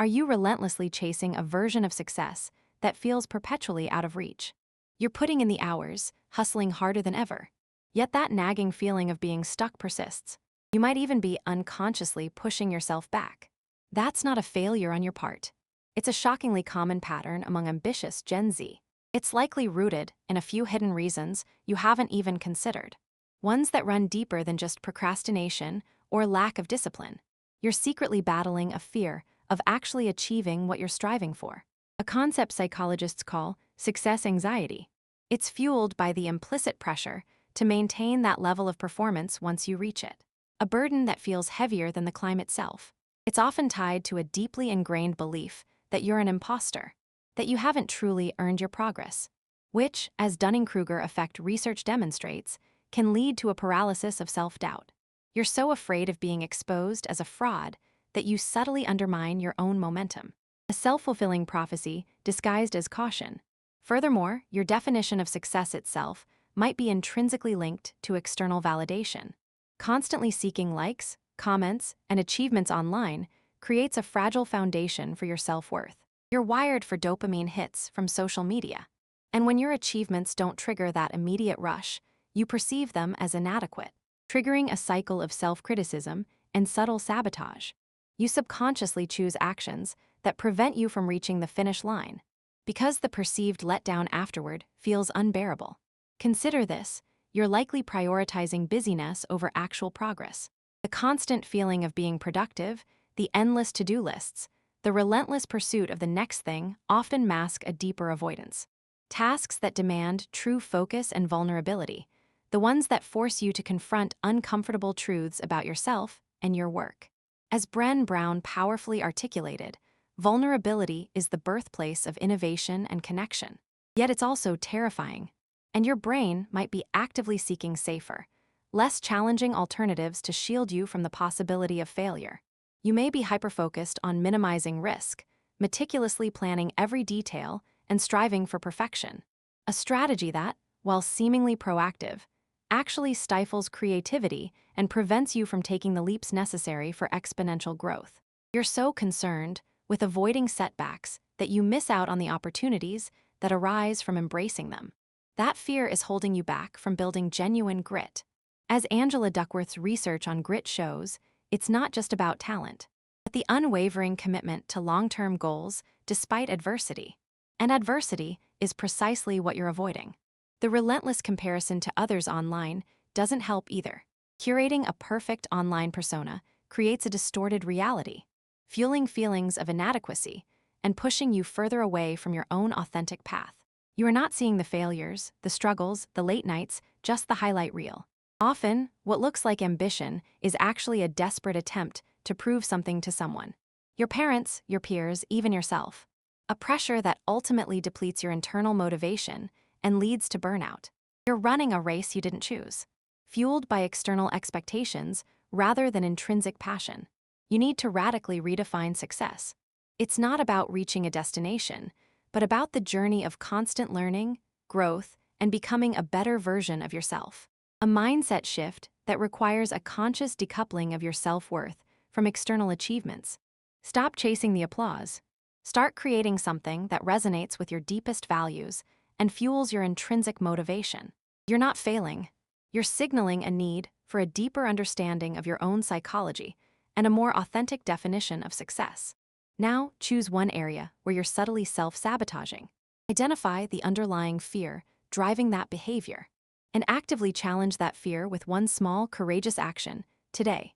Are you relentlessly chasing a version of success that feels perpetually out of reach? You're putting in the hours, hustling harder than ever. Yet that nagging feeling of being stuck persists. You might even be unconsciously pushing yourself back. That's not a failure on your part. It's a shockingly common pattern among ambitious Gen Z. It's likely rooted in a few hidden reasons you haven't even considered. Ones that run deeper than just procrastination or lack of discipline. You're secretly battling a fear of actually achieving what you're striving for. A concept psychologists call success anxiety. It's fueled by the implicit pressure to maintain that level of performance once you reach it. A burden that feels heavier than the climb itself. It's often tied to a deeply ingrained belief that you're an imposter, that you haven't truly earned your progress, which, as Dunning-Kruger effect research demonstrates, can lead to a paralysis of self-doubt. You're so afraid of being exposed as a fraud that you subtly undermine your own momentum. A self-fulfilling prophecy disguised as caution. Furthermore, your definition of success itself might be intrinsically linked to external validation. Constantly seeking likes, comments, and achievements online creates a fragile foundation for your self-worth. You're wired for dopamine hits from social media. And when your achievements don't trigger that immediate rush, you perceive them as inadequate, triggering a cycle of self-criticism and subtle sabotage. You subconsciously choose actions that prevent you from reaching the finish line, because the perceived letdown afterward feels unbearable. Consider this: you're likely prioritizing busyness over actual progress. The constant feeling of being productive, the endless to-do lists, the relentless pursuit of the next thing often mask a deeper avoidance. Tasks that demand true focus and vulnerability, the ones that force you to confront uncomfortable truths about yourself and your work. As Brené Brown powerfully articulated, vulnerability is the birthplace of innovation and connection. Yet it's also terrifying, and your brain might be actively seeking safer, less challenging alternatives to shield you from the possibility of failure. You may be hyper-focused on minimizing risk, meticulously planning every detail and striving for perfection. A strategy that, while seemingly proactive, actually stifles creativity and prevents you from taking the leaps necessary for exponential growth. You're so concerned with avoiding setbacks that you miss out on the opportunities that arise from embracing them. That fear is holding you back from building genuine grit. As Angela Duckworth's research on grit shows, it's not just about talent, but the unwavering commitment to long-term goals despite adversity. And adversity is precisely what you're avoiding. The relentless comparison to others online doesn't help either. Curating a perfect online persona creates a distorted reality, fueling feelings of inadequacy and pushing you further away from your own authentic path. You are not seeing the failures, the struggles, the late nights, just the highlight reel. Often, what looks like ambition is actually a desperate attempt to prove something to someone. Your parents, your peers, even yourself. A pressure that ultimately depletes your internal motivation and leads to burnout. You're running a race you didn't choose, fueled by external expectations rather than intrinsic passion. You need to radically redefine success. It's not about reaching a destination, but about the journey of constant learning, growth, and becoming a better version of yourself. A mindset shift that requires a conscious decoupling of your self-worth from external achievements. Stop chasing the applause. Start creating something that resonates with your deepest values and fuels your intrinsic motivation. You're not failing. You're signaling a need for a deeper understanding of your own psychology and a more authentic definition of success. Now, choose one area where you're subtly self-sabotaging. Identify the underlying fear driving that behavior, and actively challenge that fear with one small, courageous action today.